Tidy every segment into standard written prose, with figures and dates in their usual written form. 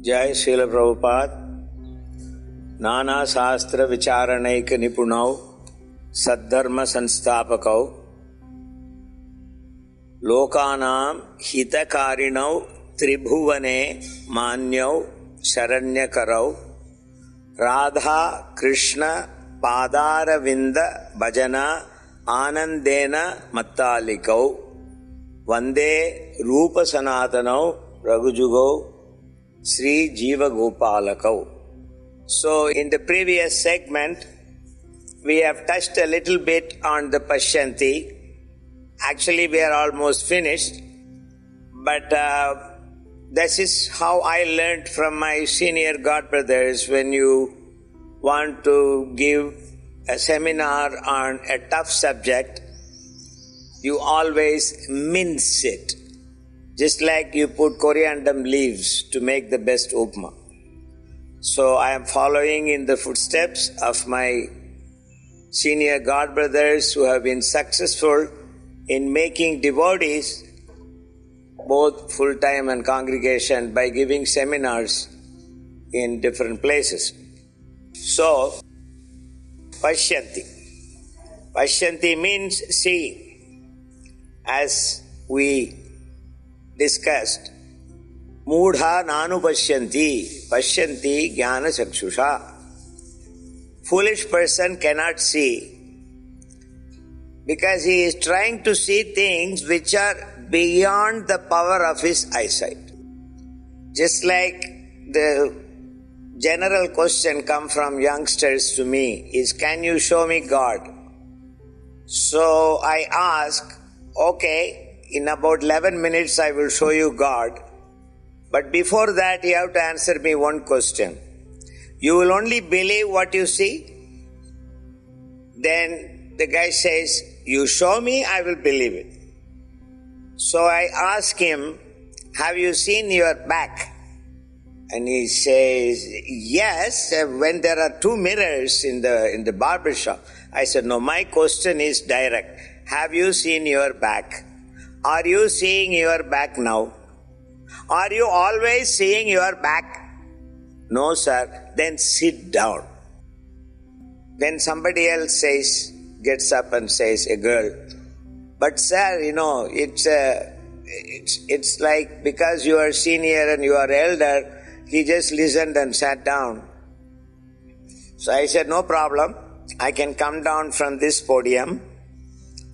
जय श्रील प्रभुपाद नाना शास्त्र विचारणैक निपुणौ सद्धर्म संस्थापकौ लोकानां हितकारिणौ त्रिभुवने मान्यौ शरण्यकरौ राधा कृष्ण पादारविंद भजना आनंदेन मत्तालिकौ वंदे रूप सनातनौ रघुजुगौ Sri Jiva Gopalakau. So in the previous segment, we have touched a little bit on the Pashyanti. Actually, we are almost finished. But this is how I learned from my senior godbrothers. When you want to give a seminar on a tough subject, you always mince it. Just like you put coriander leaves to make the best upma. So I am following in the footsteps of my senior godbrothers who have been successful in making devotees, both full-time and congregation, by giving seminars in different places. So, Pashyanti. Pashyanti means seeing. As we discussed, Moodha nanu pashyanti jnana chakshusha. Foolish person cannot see because he is trying to see things which are beyond the power of his eyesight. Just like the general question come from youngsters to me is, can you show me God? So I ask, okay, in about 11 minutes I will show you God. But before that you have to answer me one question. You will only believe what you see? Then the guy says, you show me, I will believe it. So I ask him, have you seen your back? And he says, yes, when there are two mirrors in the barber shop. I said, no, my question is direct. Have you seen your back? Are you seeing your back now? Are you always seeing your back? No, sir. Then sit down. Then somebody else gets up and says, a girl, but sir, it's like because you are senior and you are elder, he just listened and sat down. So I said, no problem. I can come down from this podium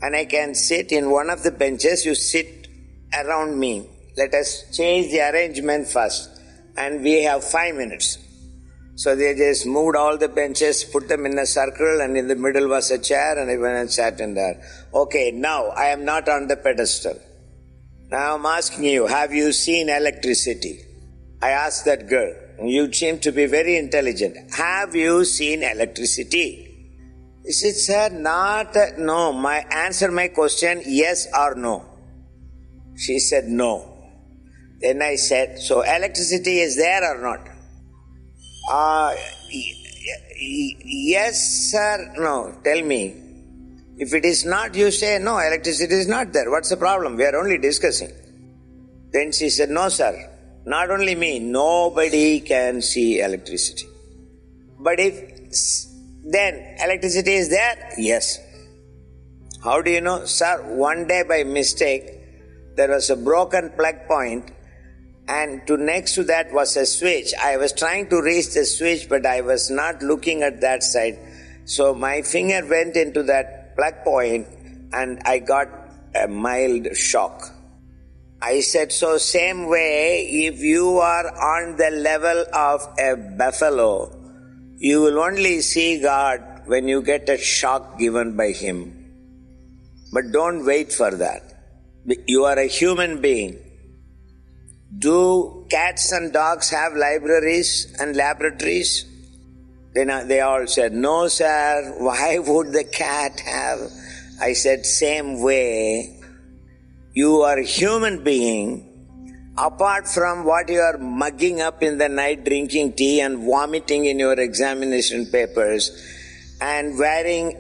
and I can sit in one of the benches. You sit around me. Let us change the arrangement first. And we have 5 minutes. So they just moved all the benches, put them in a circle, and in the middle was a chair, and I went and sat in there. Okay, now I am not on the pedestal. Now I'm asking you, have you seen electricity? I asked that girl. You seem to be very intelligent. Have you seen electricity? He said, sir, no. Answer my question, yes or no. She said, no. Then I said, so electricity is there or not? Yes, sir, no. Tell me. If it is not, you say, no, electricity is not there. What's the problem? We are only discussing. Then she said, no, sir. Not only me, nobody can see electricity. But then electricity is there? Yes. How do you know? Sir, one day by mistake, there was a broken plug point and next to that was a switch. I was trying to reach the switch, but I was not looking at that side. So my finger went into that plug point and I got a mild shock. I said, so same way, if you are on the level of a buffalo, you will only see God when you get a shock given by Him. But don't wait for that. You are a human being. Do cats and dogs have libraries and laboratories? Then they all said, no, sir. Why would the cat have? I said, same way. You are a human being. Apart from what you are mugging up in the night, drinking tea and vomiting in your examination papers and wearing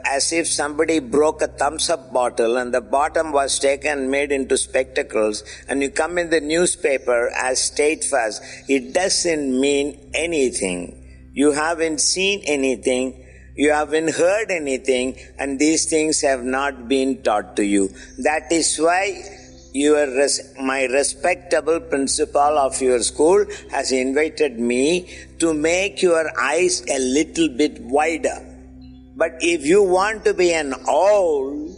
as if somebody broke a thumbs-up bottle and the bottom was taken, made into spectacles, and you come in the newspaper as state fast. It doesn't mean anything. You haven't seen anything. You haven't heard anything, and these things have not been taught to you. That is why my respectable principal of your school has invited me to make your eyes a little bit wider. But if you want to be an owl,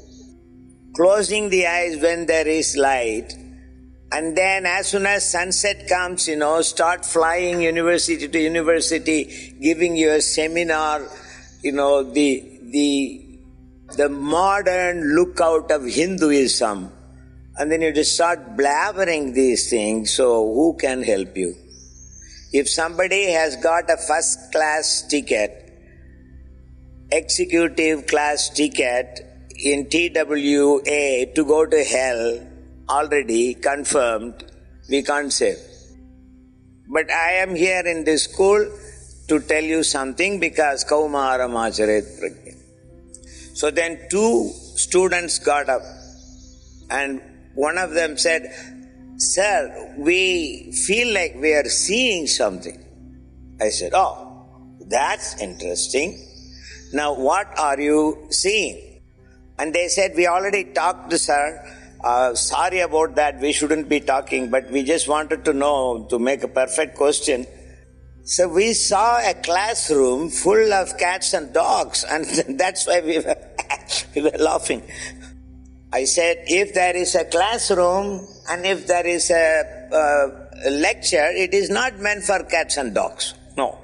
closing the eyes when there is light, and then as soon as sunset comes, start flying university to university, giving you a seminar, the modern lookout of Hinduism, and then you just start blabbering these things, so who can help you? If somebody has got a first class ticket, executive class ticket in TWA to go to hell, already confirmed, we can't say. But I am here in this school to tell you something because Kaumaram Acharet Pragya. So then 2 students got up and one of them said, "Sir, we feel like we are seeing something." I said, "Oh, that's interesting. Now what are you seeing?" And they said, "We already talked, sir. Sorry about that, we shouldn't be talking, but we just wanted to know, to make a perfect question. So we saw a classroom full of cats and dogs, and that's why we were laughing." I said, if there is a classroom and if there is a lecture, it is not meant for cats and dogs. No.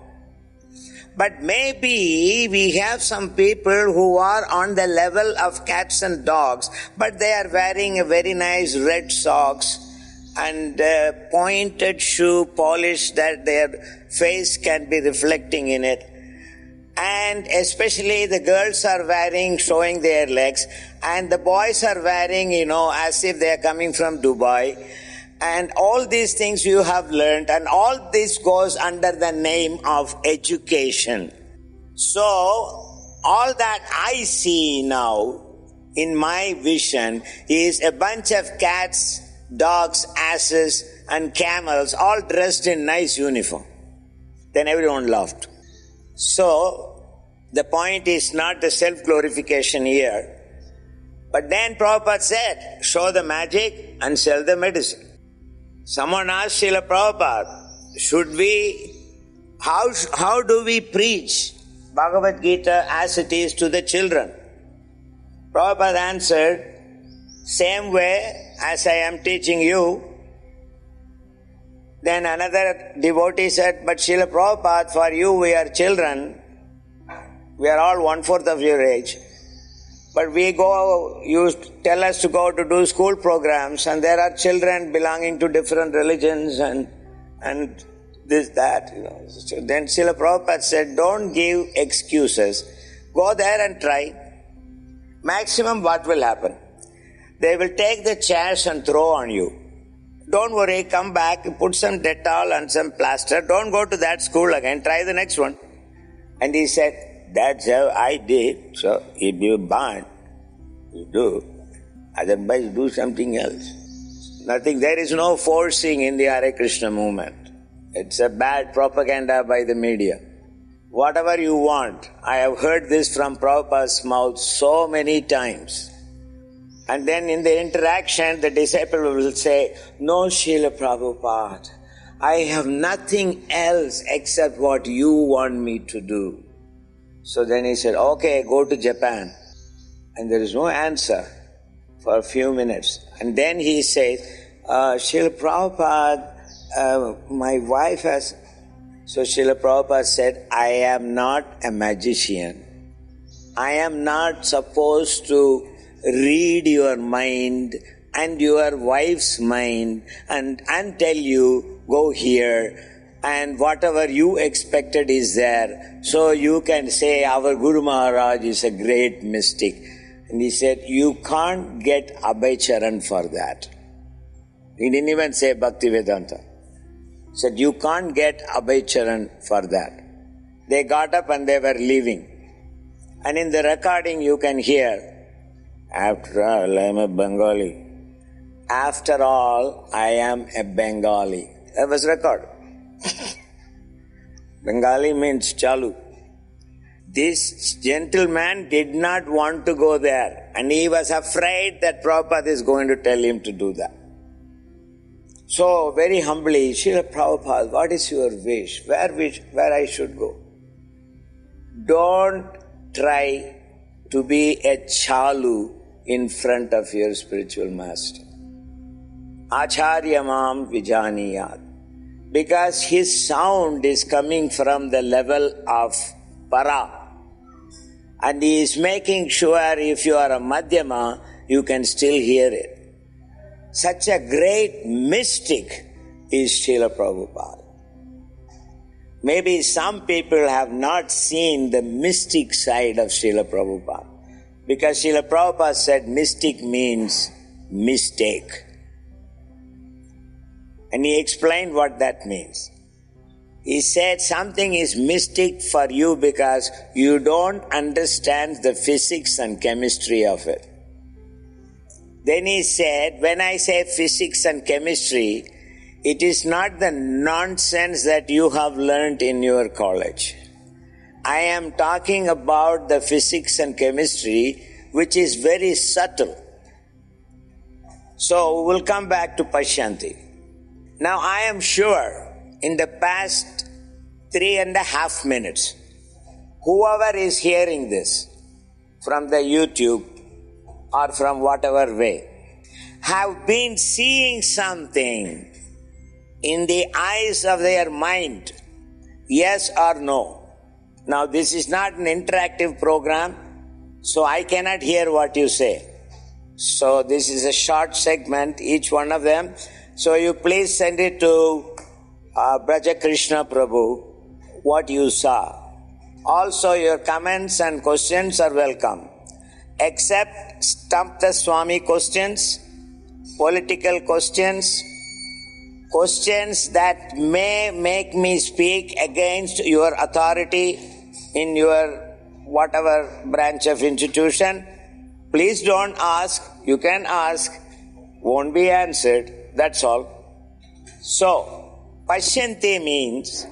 But maybe we have some people who are on the level of cats and dogs, but they are wearing a very nice red socks and pointed shoe polish that their face can be reflecting in it. And especially the girls are wearing, showing their legs, and the boys are wearing, as if they are coming from Dubai. And all these things you have learned, and all this goes under the name of education. So, all that I see now in my vision is a bunch of cats, dogs, asses, and camels all dressed in nice uniform. Then everyone laughed. So, the point is not the self-glorification here. But then Prabhupada said, show the magic and sell the medicine. Someone asked Srila Prabhupada, how do we preach Bhagavad Gita as it is to the children? Prabhupada answered, same way as I am teaching you. Then another devotee said, but Srila Prabhupada, for you we are children. We are all 1/4 of your age. But you tell us to go to do school programs, and there are children belonging to different religions and this, that. So then Srila Prabhupada said, don't give excuses. Go there and try. Maximum what will happen? They will take the chairs and throw on you. Don't worry, come back, put some Dettol and some plaster. Don't go to that school again, try the next one. And he said, that's how I did. So if you banned, you do. Otherwise do something else. Nothing, there is no forcing in the Hare Krishna movement. It's a bad propaganda by the media. Whatever you want. I have heard this from Prabhupada's mouth so many times. And then in the interaction, the disciple will say, no, Srila Prabhupada, I have nothing else except what you want me to do. So then he said, okay, go to Japan. And there is no answer for a few minutes. And then he said, Srila Prabhupada, my wife has... So Srila Prabhupada said, I am not a magician. I am not supposed to read your mind and your wife's mind and tell you, go here, and whatever you expected is there. So you can say, our Guru Maharaj is a great mystic. And he said, you can't get Abhay Charan for that. He didn't even say Bhakti Vedanta. He said, you can't get Abhay Charan for that. They got up and they were leaving. And in the recording you can hear, after all, I am a Bengali. After all, I am a Bengali. That was recorded. Bengali means chalu. This gentleman did not want to go there, and he was afraid that Prabhupada is going to tell him to do that. So, very humbly, Srila Prabhupada, what is your wish? Where I should go? Don't try to be a chalu in front of your spiritual master. Acharya mam vijaniyat. Because his sound is coming from the level of para. And he is making sure if you are a madhyama, you can still hear it. Such a great mystic is Srila Prabhupada. Maybe some people have not seen the mystic side of Srila Prabhupada. Because Srila Prabhupada said mystic means mistake. And he explained what that means. He said something is mystic for you because you don't understand the physics and chemistry of it. Then he said, when I say physics and chemistry, it is not the nonsense that you have learned in your college. I am talking about the physics and chemistry which is very subtle. So we'll come back to Pashyanti. Now I am sure in the past 3.5 minutes, whoever is hearing this from the YouTube or from whatever way, have been seeing something in the eyes of their mind, yes or no. Now this is not an interactive program, so I cannot hear what you say. So this is a short segment, each one of them. So you please send it to Braja Krishna Prabhu, what you saw. Also your comments and questions are welcome. Except Stump the Swami questions, political questions, questions that may make me speak against your authority in your whatever branch of institution. Please don't ask. You can ask. Won't be answered. That's all. So, Pashyanti means,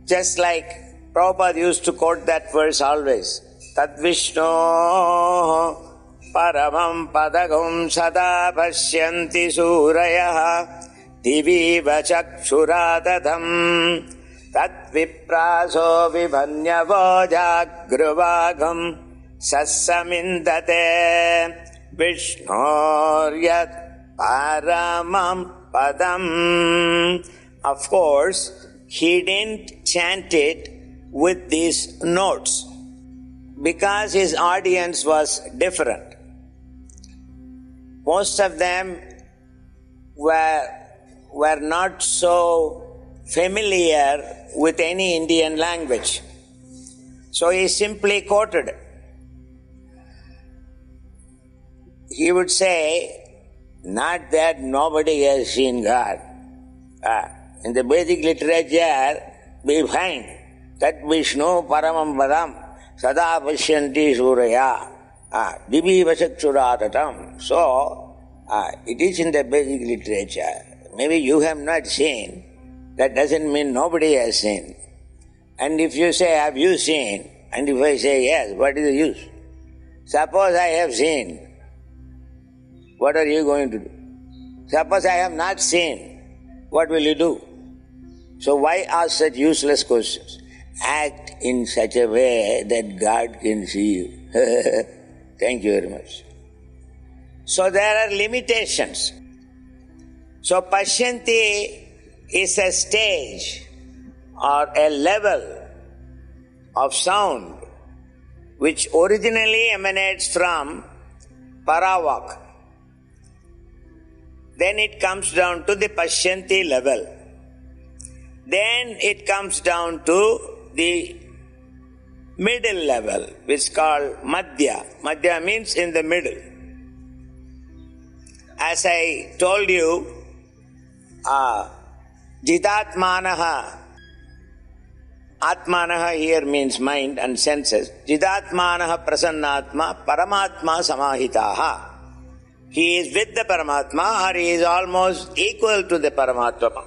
just like Prabhupada used to quote that verse always, Tad Vishno Paramam Padagam Sada Pashyanti Suraya Divi Vachakshuradatam Tat Vipraso Vibhanyavo Jagruvagam Sassamindate Vishnoryat Paramam Padam. Of course, he didn't chant it with these notes because his audience was different. Most of them were not so familiar with any Indian language. So he simply quoted it. He would say, not that nobody has seen God. In the Vedic literature, we find that Vishnu Paramam Padam Sada Pashyanti Suraya Divi Vasakshuratatam. So, it is in the Vedic literature. Maybe you have not seen. That doesn't mean nobody has seen. And if you say, have you seen? And if I say yes, what is the use? Suppose I have seen. What are you going to do? Suppose I have not seen. What will you do? So why ask such useless questions? Act in such a way that God can see you. Thank you very much. So there are limitations. So Pashyanti is a stage or a level of sound which originally emanates from Paravak. Then it comes down to the Pashyanti level. Then it comes down to the middle level, which is called Madhya. Madhya means in the middle. As I told you, Jitatmanaha Atmanaha here means mind and senses. Chidatmanaha prasannatma paramatma samahitaha. He is with the Paramatma or he is almost equal to the Paramatma.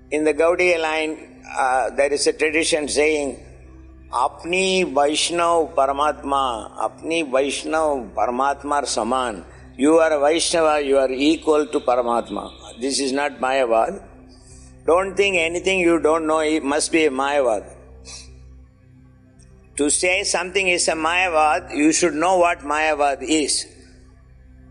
In the Gaudiya line, there is a tradition saying, Apni Vaishnav Paramatma Saman. You are a Vaishnava, you are equal to Paramatma. This is not Mayavad. Don't think anything you don't know it must be a Mayavad. To say something is a Mayavad, you should know what Mayavad is.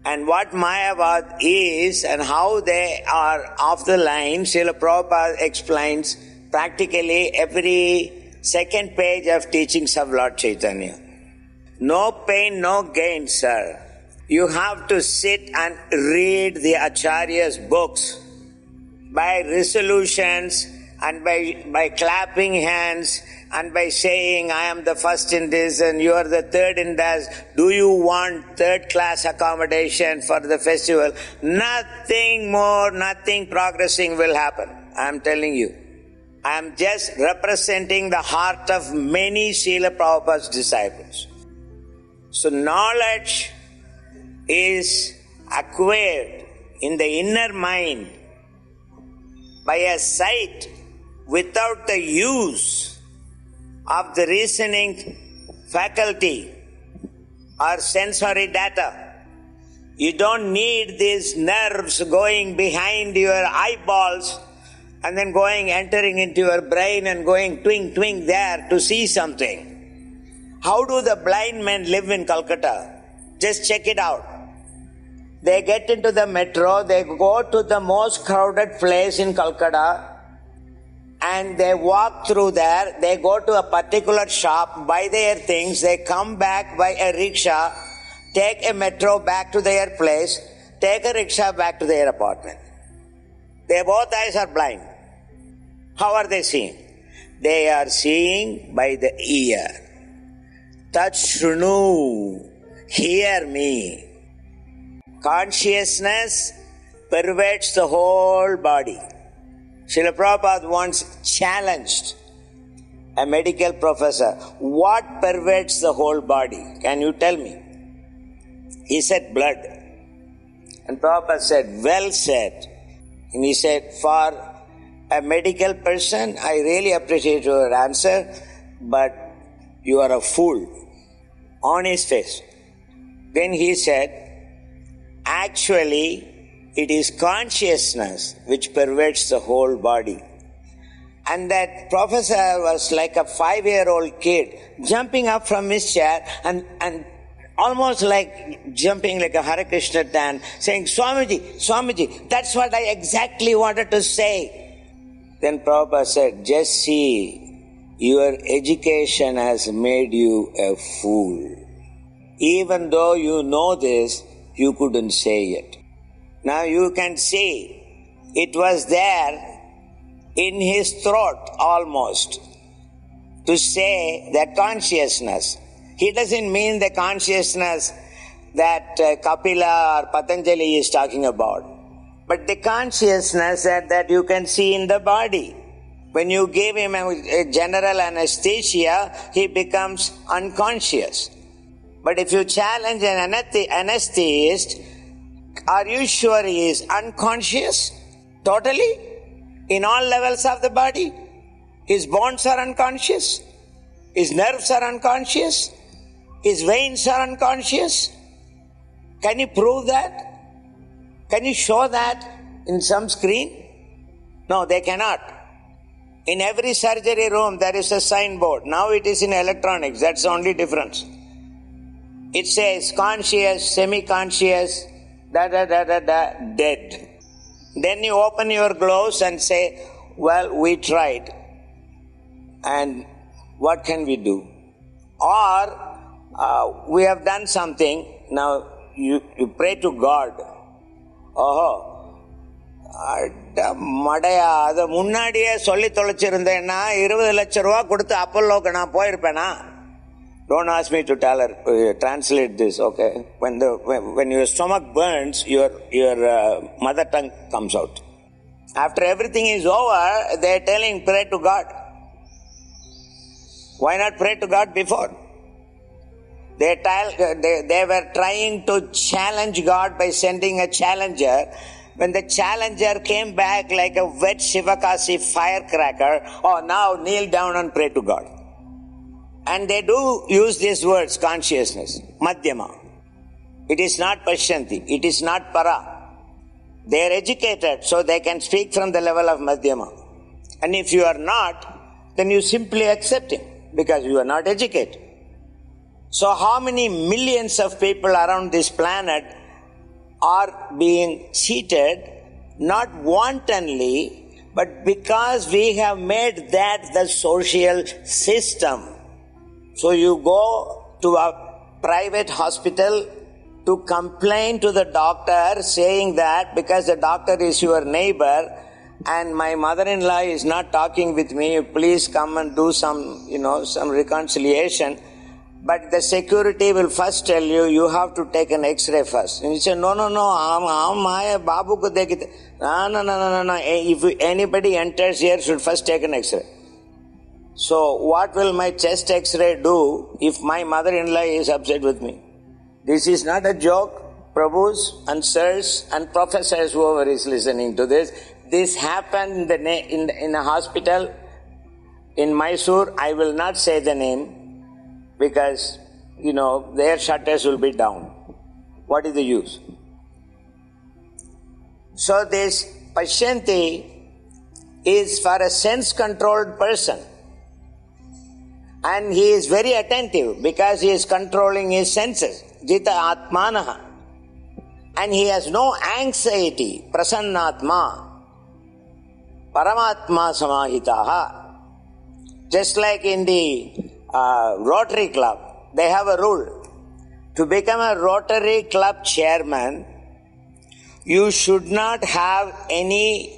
And what Mayavad is and how they are off the line, Srila Prabhupada explains practically every second page of teachings of Lord Chaitanya. No pain, no gain, sir. You have to sit and read the Acharya's books by resolutions and by clapping hands and by saying, I am the first in this and you are the third in that. Do you want third class accommodation for the festival? Nothing more, nothing progressing will happen. I am telling you. I am just representing the heart of many Srila Prabhupada's disciples. So knowledge is acquired in the inner mind by a sight without the use of the reasoning faculty or sensory data. You don't need these nerves going behind your eyeballs and then entering into your brain and going twing there to see something. How do the blind men live in Calcutta? Just check it out. They get into the metro, they go to the most crowded place in Calcutta, and they walk through there, they go to a particular shop, buy their things, they come back by a rickshaw, take a metro back to their place, take a rickshaw back to their apartment. Their both eyes are blind. How are they seeing? They are seeing by the ear. Tat shrunu, hear me. Consciousness pervades the whole body. Srila Prabhupada once challenged a medical professor, what pervades the whole body? Can you tell me? He said blood. And Prabhupada said, well said. And he said, for a medical person, I really appreciate your answer, but you are a fool. On his face. Then he said, actually, it is consciousness which pervades the whole body. And that professor was like a 5-year-old kid jumping up from his chair and almost like jumping like a Hare Krishna dance, saying, Swamiji, that's what I exactly wanted to say. Then Prabhupada said, just see, your education has made you a fool. Even though you know this, you couldn't say it. Now you can see, it was there in his throat almost to say that consciousness. He doesn't mean the consciousness that Kapila or Patanjali is talking about, but the consciousness that you can see in the body. When you give him a general anesthesia, he becomes unconscious. But if you challenge an anesthetist, are you sure he is unconscious? Totally? In all levels of the body? His bones are unconscious? His nerves are unconscious? His veins are unconscious? Can you prove that? Can you show that in some screen? No, they cannot. In every surgery room there is a signboard. Now it is in electronics. That's the only difference. It says conscious, semi-conscious, dead. Then you open your gloves and say, well, we tried. And what can we do? Or we have done something. Now you pray to God. மடையா அதை முன்னாடியே சொல்லி தொலைச்சிருந்தேன்னா 20 லட்சம் ரூபா கொடுத்து அப்பல்லோக்கு நான் போயிருப்பேனா? Don't ask me to translate this, okay? When your stomach burns, your mother tongue comes out. After everything is over, they are telling, pray to God. Why not pray to God before? They were trying to challenge God by sending a challenger. When the challenger came back like a wet Shivakasi firecracker, now kneel down and pray to God. And they do use these words, consciousness, Madhyama. It is not Pashyanti, it is not Para. They are educated, so they can speak from the level of Madhyama. And if you are not, then you simply accept him, because you are not educated. So how many millions of people around this planet are being cheated, not wantonly, but because we have made that the social system. So you go to a private hospital to complain to the doctor, saying that because the doctor is your neighbor and my mother-in-law is not talking with me, please come and do some reconciliation. But the security will first tell you, you have to take an X-ray first. And you say, no, babu ko dekite. No. If anybody enters here, should first take an X-ray. So what will my chest X-ray do if my mother-in-law is upset with me? This is not a joke, Prabhus and sirs and professors, whoever is listening to this. This happened in a hospital in Mysore. I will not say the name, because, their shutters will be down. What is the use? So this Pashyanti is for a sense-controlled person. And he is very attentive because he is controlling his senses. Jita Atmanaha. And he has no anxiety. Prasannatma. Paramatma Samahitaha. Just like in the Rotary Club, they have a rule. To become a Rotary Club chairman, you should not have any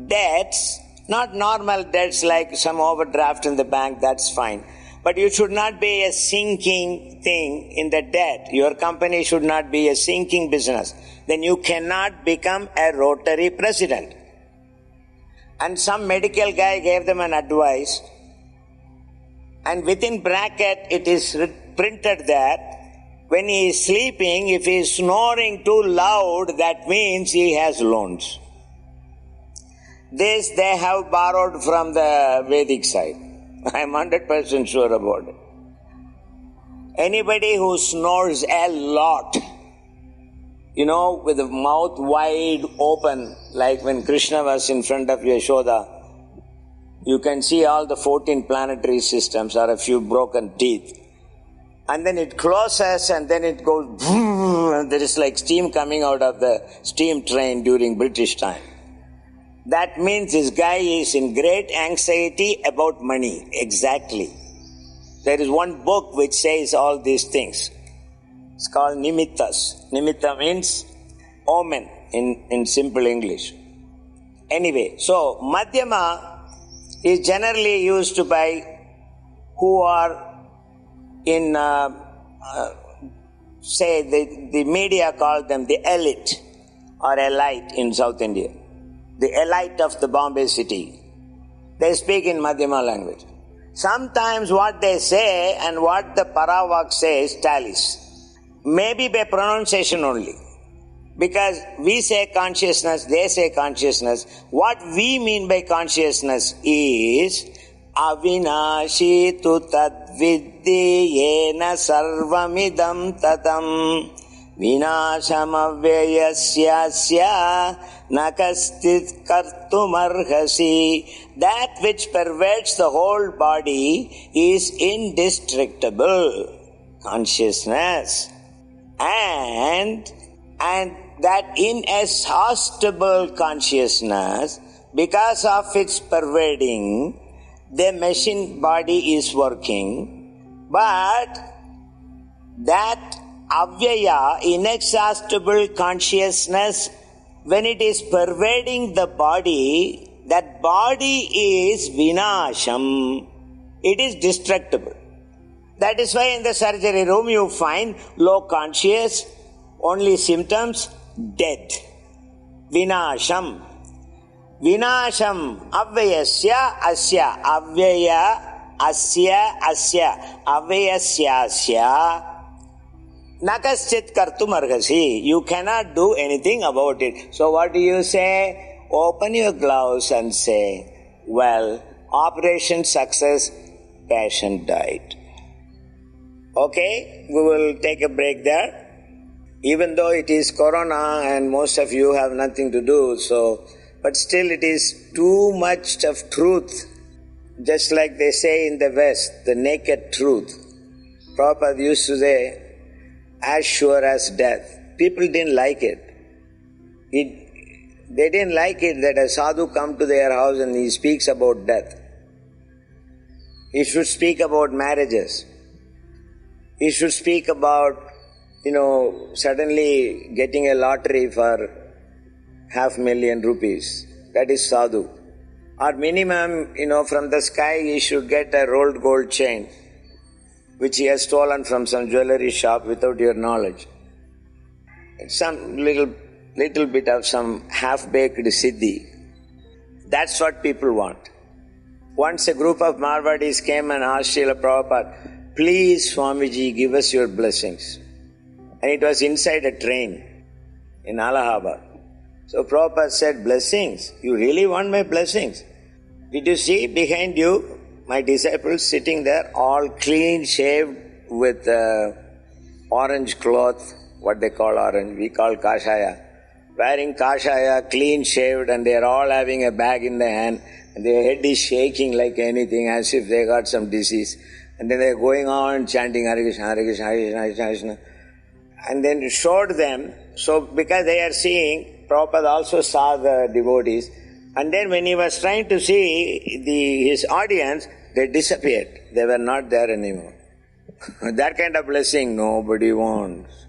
debts, not normal debts like some overdraft in the bank, that's fine. But you should not be a sinking thing in the debt. Your company should not be a sinking business. Then you cannot become a Rotary president. And some medical guy gave them an advice. And within bracket, it is printed that when he is sleeping, if he is snoring too loud, that means he has loans. This they have borrowed from the Vedic side. I am 100% sure about it. Anybody who snores a lot, with the mouth wide open, like when Krishna was in front of Yashoda, you can see all the 14 planetary systems or a few broken teeth. And then it closes and then it goes, and there is like steam coming out of the steam train during British time. That means this guy is in great anxiety about money. Exactly. There is one book which says all these things. It's called Nimittas. Nimitta means omen in simple English. Anyway, so Madhyama is generally used by who are in, the media call them the elite or elite in South India. The elite of the Bombay city. They speak in Madhyama language. Sometimes what they say and what the Paravak says tallies. Maybe by pronunciation only. Because we say consciousness, they say consciousness. What we mean by consciousness is Avinashi tu tadviddi yena sarvamidam tatam vinasham avyayasya nakastit kartumarhasi. That which pervades the whole body is indestructible. Consciousness. And that inexhaustible consciousness, because of its pervading, the machine body is working, but that avyaya, inexhaustible consciousness, when it is pervading the body, that body is vinasham. It is destructible. That is why in the surgery room you find low conscious, only symptoms, dead. Vinasham. Vinasham avyayasya asya. Avyaya asya asya avayasyasya nakaschit kartum arhasi. You cannot do anything about it. So what do you say? Open your gloves and say, well, operation success, patient died. Okay, we will take a break there. Even though it is Corona and most of you have nothing to do, but still it is too much of truth. Just like they say in the West, the naked truth. Prabhupada used to say, as sure as death. People didn't like it. They didn't like it that a sadhu come to their house and he speaks about death. He should speak about marriages. He should speak about, suddenly getting a lottery for 500,000 rupees. That is sadhu. Or minimum, from the sky he should get a rolled gold chain, which he has stolen from some jewelry shop without your knowledge. Some little bit of some half-baked siddhi. That's what people want. Once a group of Marwadis came and asked Srila Prabhupada, please Swamiji, give us your blessings. And it was inside a train in Allahabad. So Prabhupada said, blessings? You really want my blessings? Did you see behind you my disciples sitting there, all clean shaved with orange cloth, what they call orange, we call kashaya. Wearing kashaya, clean shaved, and they are all having a bag in their hand, and their head is shaking like anything, as if they got some disease. And then they are going on chanting Hare Krishna, Hare Krishna, Hare Krishna, Hare Krishna. And then it showed them, so because they are seeing, Prabhupada also saw the devotees, and then when he was trying to see his audience, they disappeared. They were not there anymore. That kind of blessing nobody wants.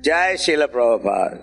Jai Srila Prabhupada.